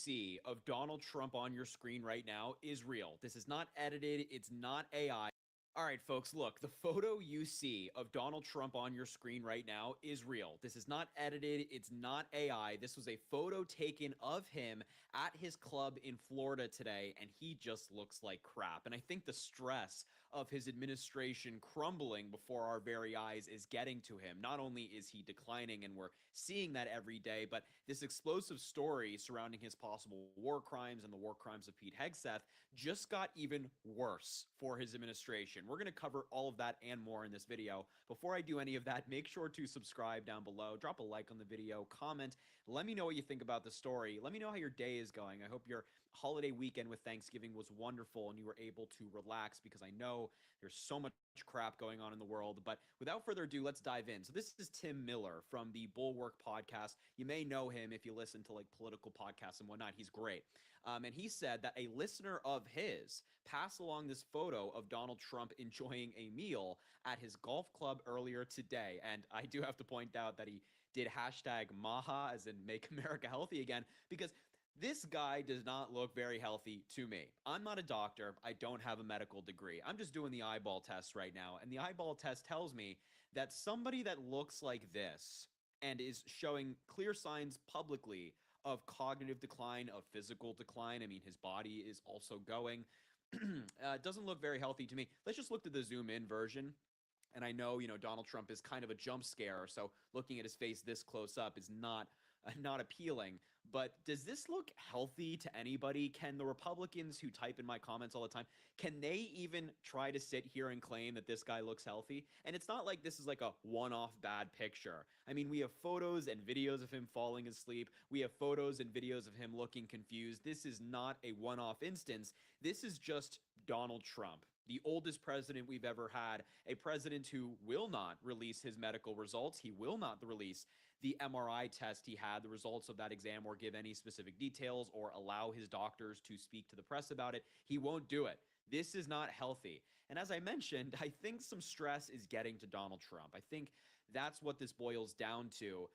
see of Donald Trump on your screen right now is real. This is not edited, it's not AI. All right, folks, look, the photo you see of Donald Trump on your screen right now is real. This is not edited, it's not AI. This was a photo taken of him at his club in Florida today, and he just looks like crap. And I think the stress of his administration crumbling before our very eyes is getting to him. Not only is he declining, and we're seeing that every day, but this explosive story surrounding his possible war crimes and the war crimes of Pete Hegseth just got even worse for his administration. We're going to cover all of that and more in this video. Before I do any of that, make sure to subscribe down below, drop a like on the video, comment, let me know what you think about the story. Let me know how your day is going. I hope your holiday weekend with Thanksgiving was wonderful and you were able to relax, because I know there's so much crap going on in the world. But without further ado, let's dive in. So this is Tim Miller from the Bulwark podcast. You may know him if you listen to like political podcasts and whatnot. He's great. And he said that a listener of his passed along this photo of Donald Trump enjoying a meal at his golf club earlier today. And I do have to point out that he did hashtag Maha, as in Make America Healthy Again, because this guy does not look very healthy to me. I'm not a doctor. I don't have a medical degree. I'm just doing the eyeball test right now. And the eyeball test tells me that somebody that looks like this and is showing clear signs publicly of cognitive decline, of physical decline. I mean, his body is also going. Doesn't look very healthy to me. Let's just look at the zoom in version. And I know, Donald Trump is kind of a jump scare, so looking at his face this close up is not appealing. But does this look healthy to anybody? Can the Republicans who type in my comments all the time, can they even try to sit here and claim that this guy looks healthy? And it's not like this is like a one-off bad picture. I mean, we have photos and videos of him falling asleep. We have photos and videos of him looking confused. This is not a one-off instance. This is just Donald Trump, the oldest president we've ever had, a president who will not release his medical results. He will not release the MRI test he had, the results of that exam, or give any specific details or allow his doctors to speak to the press about it. He won't do it. This is not healthy. And as I mentioned, I think some stress is getting to Donald Trump. I think that's what this boils down to,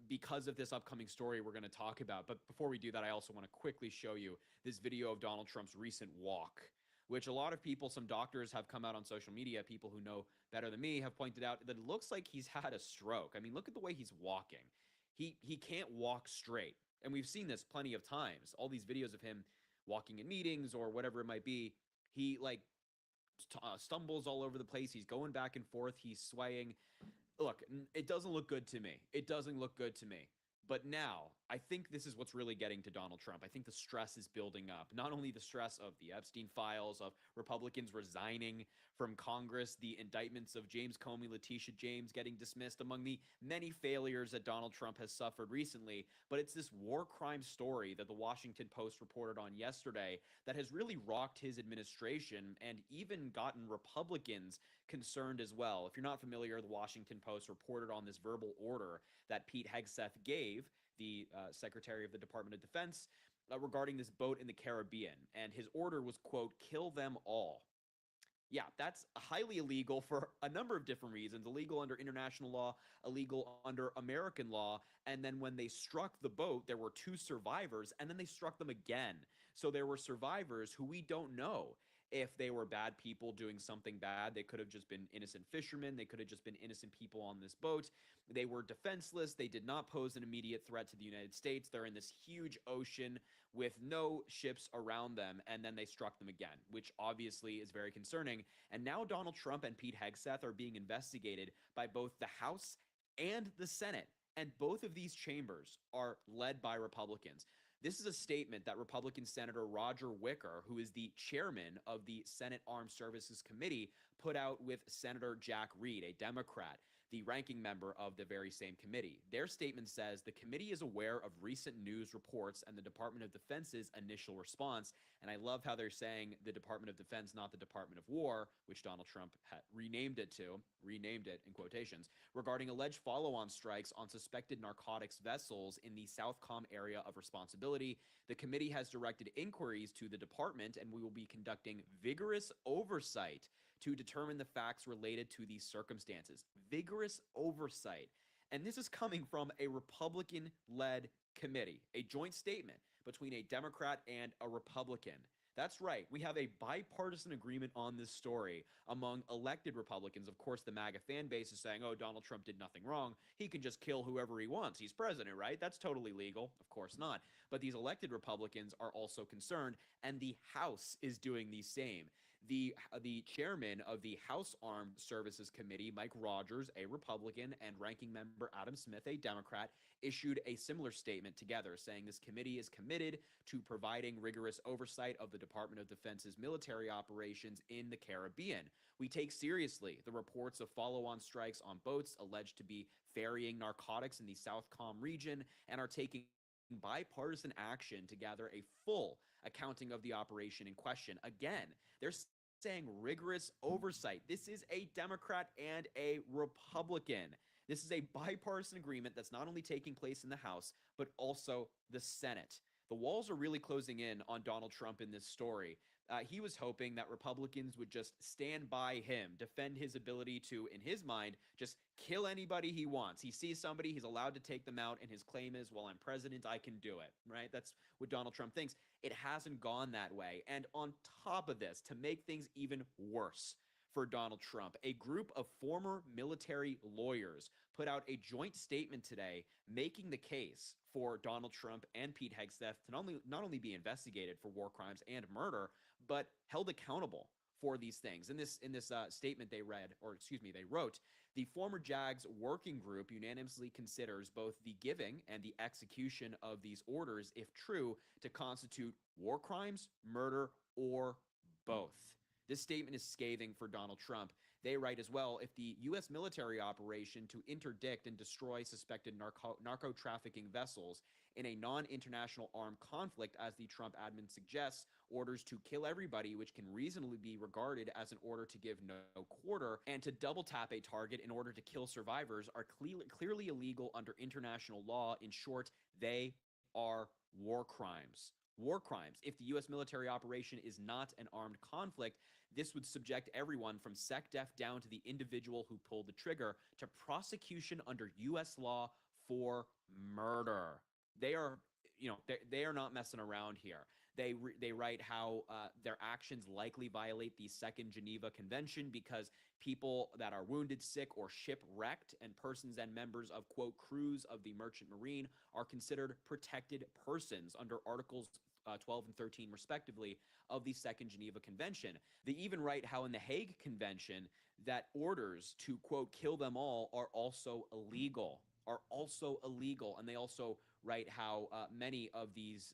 because of this upcoming story we're going to talk about. But before we do that, I also want to quickly show you this video of Donald Trump's recent walk, which a lot of people, some doctors have come out on social media, people who know better than me have pointed out that it looks like he's had a stroke. I mean, look at the way he's walking. He can't walk straight. And we've seen this plenty of times. All these videos of him walking in meetings or whatever it might be, he like stumbles all over the place. He's going back and forth. He's swaying. Look, it doesn't look good to me. It doesn't look good to me. But now, I think this is what's really getting to Donald Trump. I think the stress is building up. Not only the stress of the Epstein files, of Republicans resigning from Congress, the indictments of James Comey, Letitia James getting dismissed, among the many failures that Donald Trump has suffered recently, but it's this war crime story that the Washington Post reported on yesterday that has really rocked his administration and even gotten Republicans concerned as well. If you're not familiar, the Washington Post reported on this verbal order that Pete Hegseth gave, the Secretary of the Department of Defense, regarding this boat in the Caribbean. And his order was, quote, kill them all. Yeah, that's highly illegal for a number of different reasons. Illegal under international law, illegal under American law. And then when they struck the boat, there were 2 survivors, and then they struck them again. So there were survivors who we don't know if they were bad people doing something bad. They could have just been innocent fishermen. They could have just been innocent people on this boat. They were defenseless. They did not pose an immediate threat to the United States. They're in this huge ocean with no ships around them, and then they struck them again, which obviously is very concerning. And now Donald Trump and Pete Hegseth are being investigated by both the House and the Senate, and both of these chambers are led by Republicans. This is a statement that Republican Senator Roger Wicker, who is the chairman of the Senate Armed Services Committee, put out with Senator Jack Reed, a Democrat, the ranking member of the very same committee. Their statement says the committee is aware of recent news reports and the Department of Defense's initial response. And I love how they're saying the Department of Defense, not the Department of War, which Donald Trump had renamed it in quotations, regarding alleged follow-on strikes on suspected narcotics vessels in the Southcom area of responsibility. The committee has directed inquiries to the department, and we will be conducting vigorous oversight to determine the facts related to these circumstances. Vigorous oversight. And this is coming from a Republican-led committee, a joint statement between a Democrat and a Republican. That's right. We have a bipartisan agreement on this story among elected Republicans. Of course, the MAGA fan base is saying, oh, Donald Trump did nothing wrong. He can just kill whoever he wants. He's president, right? That's totally legal. Of course not. But these elected Republicans are also concerned, and the House is doing the same. The chairman of the House Armed Services Committee, Mike Rogers, a Republican, and ranking member Adam Smith, a Democrat, issued a similar statement together saying this committee is committed to providing rigorous oversight of the Department of Defense's military operations in the Caribbean. We take seriously the reports of follow-on strikes on boats alleged to be ferrying narcotics in the Southcom region and are taking bipartisan action to gather a full accounting of the operation in question. Again, they're saying rigorous oversight. This is a Democrat and a Republican. This is a bipartisan agreement that's not only taking place in the House, but also the Senate. The walls are really closing in on Donald Trump in this story. He was hoping that Republicans would just stand by him, defend his ability to, in his mind, just kill anybody he wants. He sees somebody, he's allowed to take them out, and his claim is, well, I'm president, I can do it, right? That's what Donald Trump thinks. It hasn't gone that way. And on top of this, to make things even worse for Donald Trump, a group of former military lawyers put out a joint statement today making the case for Donald Trump and Pete Hegseth to not only be investigated for war crimes and murder, but held accountable for these things. In this statement they wrote, the former JAGS working group unanimously considers both the giving and the execution of these orders, if true, to constitute war crimes, murder, or both. This statement is scathing for Donald Trump. They write as well, if the U.S. military operation to interdict and destroy suspected narco-trafficking vessels in a non-international armed conflict, as the Trump admin suggests, orders to kill everybody, which can reasonably be regarded as an order to give no quarter, and to double tap a target in order to kill survivors are clearly illegal under international law. In short, they are war crimes. War crimes. If the U.S. military operation is not an armed conflict, this would subject everyone from SecDef down to the individual who pulled the trigger to prosecution under U.S. law for murder. They are, they are not messing around here. They write how their actions likely violate the Second Geneva Convention because people that are wounded, sick, or shipwrecked and persons and members of, quote, crews of the Merchant Marine are considered protected persons under Articles 12 and 13, respectively, of the Second Geneva Convention. They even write how in the Hague Convention that orders to, quote, kill them all are also illegal, and they also write how many of these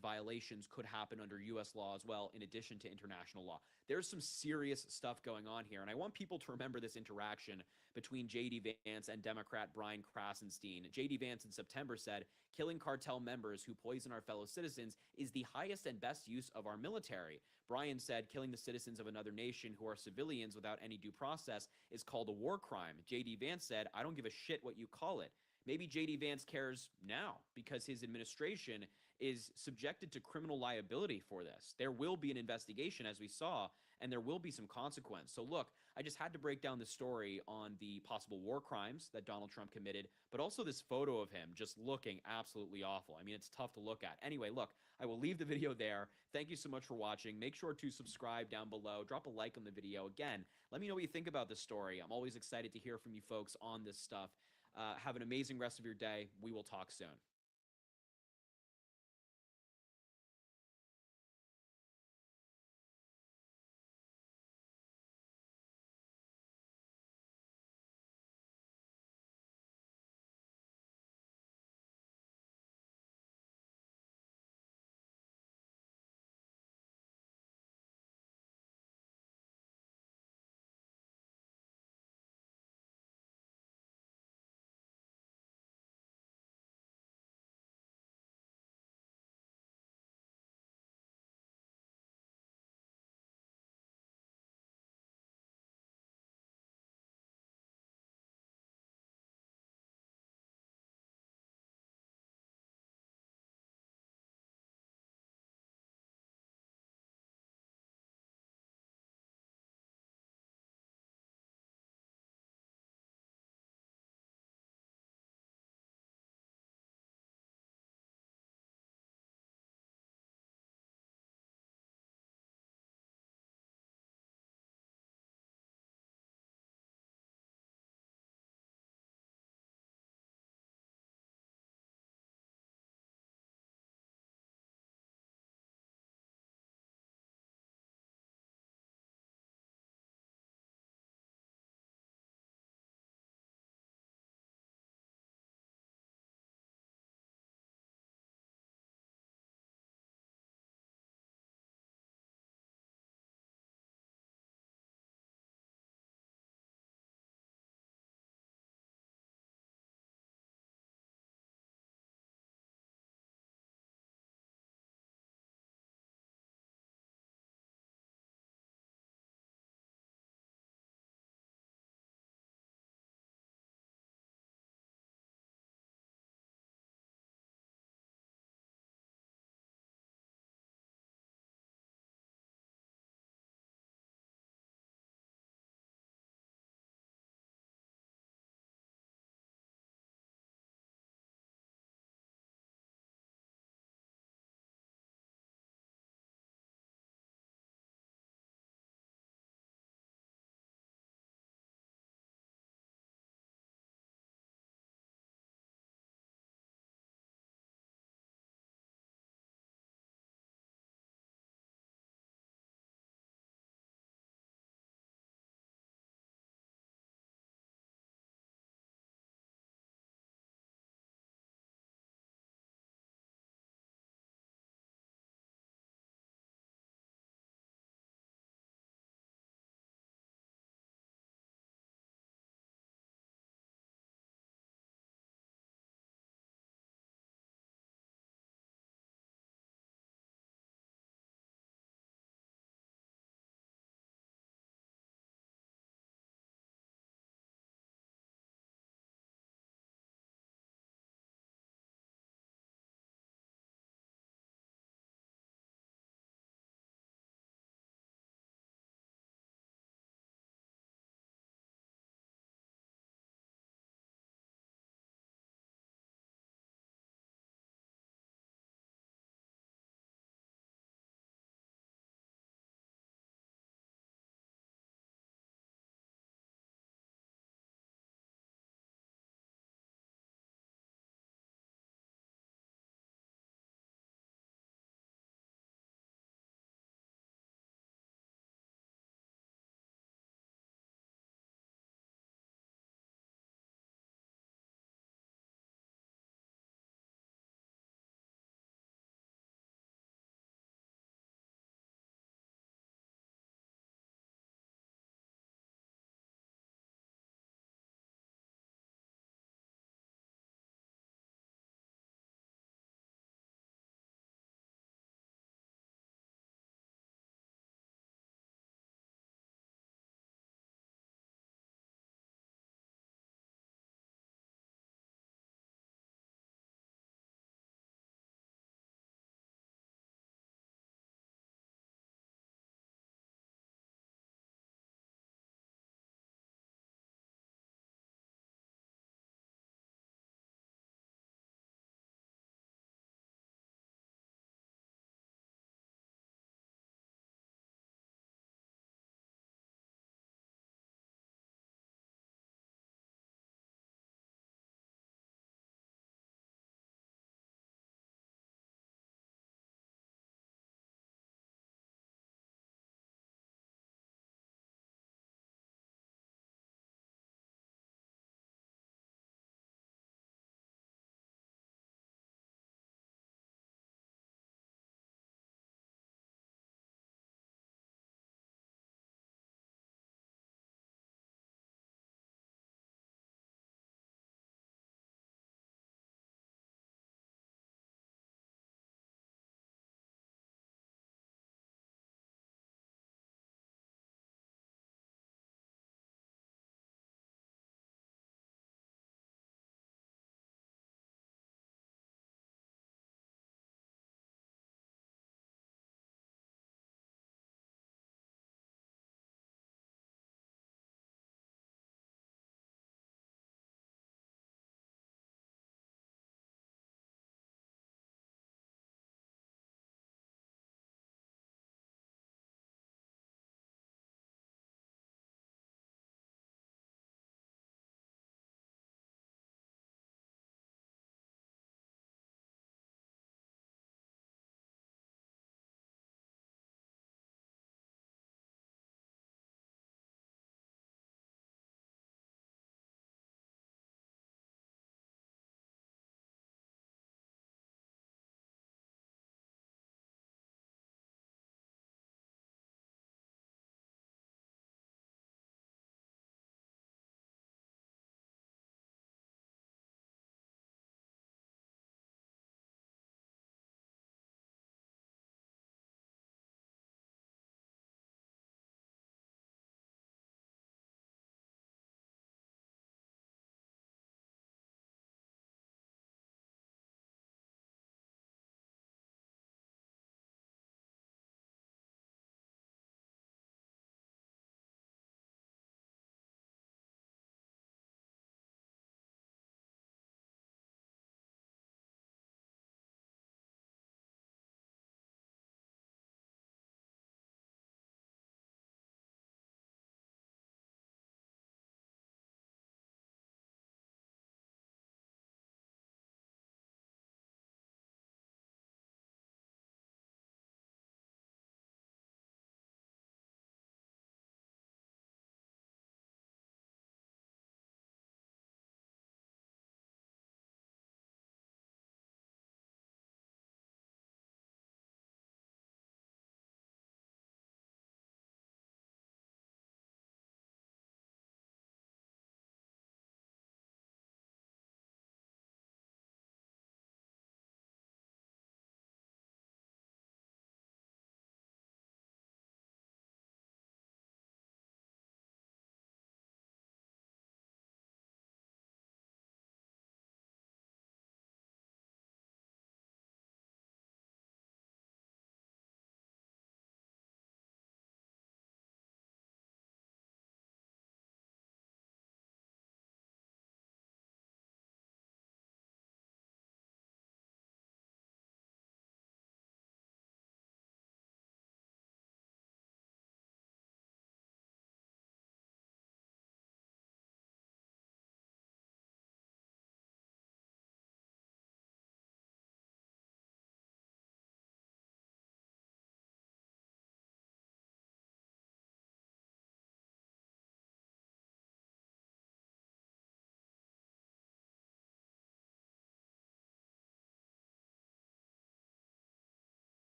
violations could happen under U.S. law as well, in addition to international law. There's some serious stuff going on here, and I want people to remember this interaction between J.D. Vance and Democrat Brian Krasenstein. J.D. Vance in September said, killing cartel members who poison our fellow citizens is the highest and best use of our military. Brian said, killing the citizens of another nation who are civilians without any due process is called a war crime. J.D. Vance said, I don't give a shit what you call it. Maybe J.D. Vance cares now because his administration is subjected to criminal liability for this. There will be an investigation, as we saw, and there will be some consequence. So look, I just had to break down the story on the possible war crimes that Donald Trump committed, but also this photo of him just looking absolutely awful. I mean, it's tough to look at. Anyway, look, I will leave the video there. Thank you so much for watching. Make sure to subscribe down below. Drop a like on the video. Again, let me know what you think about this story. I'm always excited to hear from you folks on this stuff. Have an amazing rest of your day. We will talk soon.